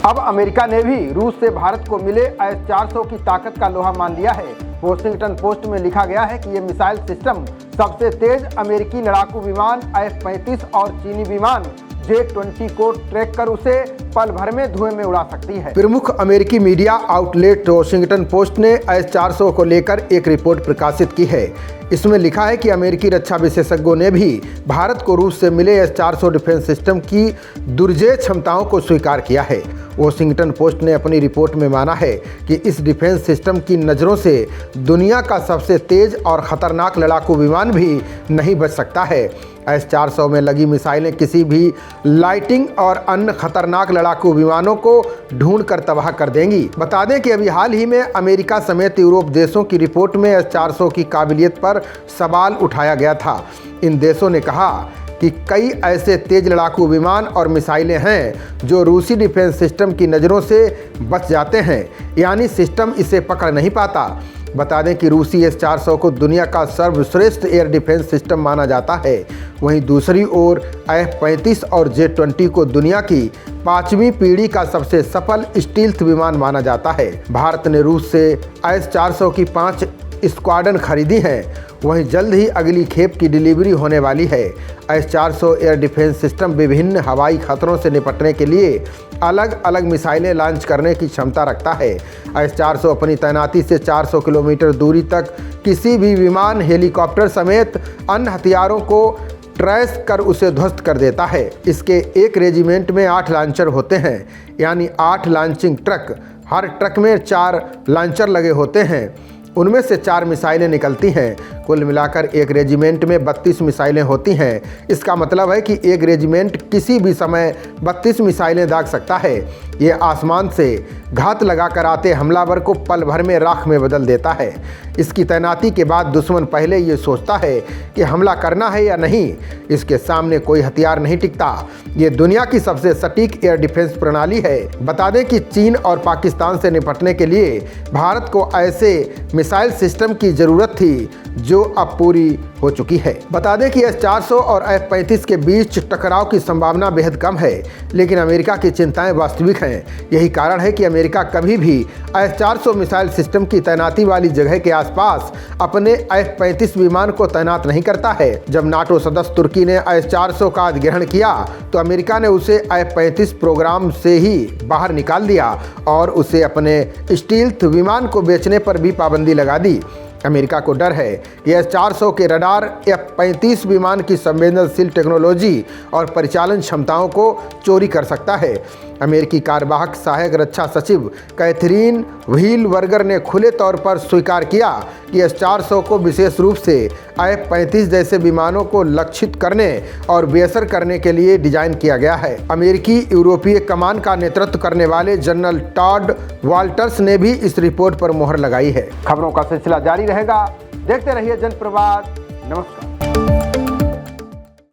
अब अमेरिका ने भी रूस से भारत को मिले IS-400 की ताकत का लोहा मान लिया है। वॉशिंगटन पोस्ट में लिखा गया है कि ये मिसाइल सिस्टम सबसे तेज अमेरिकी लड़ाकू विमान F-35 और चीनी विमान J-20 को ट्रैक कर उसे पल भर में धुएं में उड़ा सकती है। प्रमुख अमेरिकी मीडिया आउटलेट वॉशिंगटन पोस्ट ने IS-400 को लेकर एक रिपोर्ट प्रकाशित की है। इसमें लिखा है कि अमेरिकी रक्षा विशेषज्ञों ने भी भारत को रूस से मिले IS-400 डिफेंस सिस्टम की दुर्जेय क्षमताओं को स्वीकार किया है। वॉशिंगटन पोस्ट ने अपनी रिपोर्ट में माना है कि इस डिफेंस सिस्टम की नज़रों से दुनिया का सबसे तेज और खतरनाक लड़ाकू विमान भी नहीं बच सकता है। IS-400 में लगी मिसाइलें किसी भी लाइटिंग और अन्य खतरनाक लड़ाकू विमानों को ढूंढ कर तबाह कर देंगी। बता दें कि अभी हाल ही में अमेरिका समेत यूरोप देशों की रिपोर्ट में IS-400 की काबिलियत पर सवाल उठाया गया था। इन देशों ने कहा कि कई ऐसे तेज लड़ाकू विमान और मिसाइलें हैं जो रूसी डिफेंस सिस्टम की नज़रों से बच जाते हैं, यानी सिस्टम इसे पकड़ नहीं पाता। बता दें कि रूसी IS-400 को दुनिया का सर्वश्रेष्ठ एयर डिफेंस सिस्टम माना जाता है। वहीं दूसरी ओर F-35 और J-20 को दुनिया की 5वीं पीढ़ी का सबसे सफल स्टील्थ विमान माना जाता है। भारत ने रूस से IS-400 की 5 स्क्वाड्रन खरीदी हैं। वहीं जल्द ही अगली खेप की डिलीवरी होने वाली है। IS-400 एयर डिफेंस सिस्टम विभिन्न हवाई खतरों से निपटने के लिए अलग अलग मिसाइलें लॉन्च करने की क्षमता रखता है। IS-400 अपनी तैनाती से 400 किलोमीटर दूरी तक किसी भी विमान, हेलीकॉप्टर समेत अन्य हथियारों को ट्रेस कर उसे ध्वस्त कर देता है। इसके एक रेजिमेंट में 8 लॉन्चर होते हैं, यानी 8 लॉन्चिंग ट्रक। हर ट्रक में 4 लॉन्चर लगे होते हैं, उनमें से 4 मिसाइलें निकलती हैं। कुल मिलाकर एक रेजिमेंट में 32 मिसाइलें होती हैं। इसका मतलब है कि एक रेजिमेंट किसी भी समय 32 मिसाइलें दाग सकता है। ये आसमान से घात लगाकर आते हमलावर को पल भर में राख में बदल देता है। इसकी तैनाती के बाद दुश्मन पहले ये सोचता है कि हमला करना है या नहीं। इसके सामने कोई हथियार नहीं टिकता। ये दुनिया की सबसे सटीक एयर डिफेंस प्रणाली है। बता दें कि चीन और पाकिस्तान से निपटने के लिए भारत को ऐसे मिसाइल सिस्टम की ज़रूरत थी जो अब पूरी हो चुकी है। बता दें कि IS-400 और F-35 के बीच टकराव की संभावना बेहद कम है, लेकिन अमेरिका की चिंताएं वास्तविक हैं। यही कारण है कि अमेरिका कभी भी IS-400 मिसाइल सिस्टम की तैनाती वाली जगह के आसपास अपने F-35 विमान को तैनात नहीं करता है। जब नाटो सदस्य तुर्की ने IS-400 का अधिग्रहण किया तो अमेरिका ने उसे F-35 प्रोग्राम से ही बाहर निकाल दिया और उसे अपने स्टील्थ विमान को बेचने पर भी पाबंदी लगा दी। अमेरिका को डर है कि IS-400 के रडार F-35 विमान की संवेदनशील टेक्नोलॉजी और परिचालन क्षमताओं को चोरी कर सकता है। अमेरिकी कार्यवाहक सहायक रक्षा सचिव कैथरीन व्हीलबर्गर ने खुले तौर पर स्वीकार किया कि IS-400 को विशेष रूप से F-35 जैसे विमानों को लक्षित करने और बेअसर करने के लिए डिजाइन किया गया है। अमेरिकी यूरोपीय कमान का नेतृत्व करने वाले जनरल टॉड वाल्टर्स ने भी इस रिपोर्ट पर मोहर लगाई है। खबरों का सिलसिला जारी रहेगा। देखते रहिए जनप्रवाद। नमस्कार।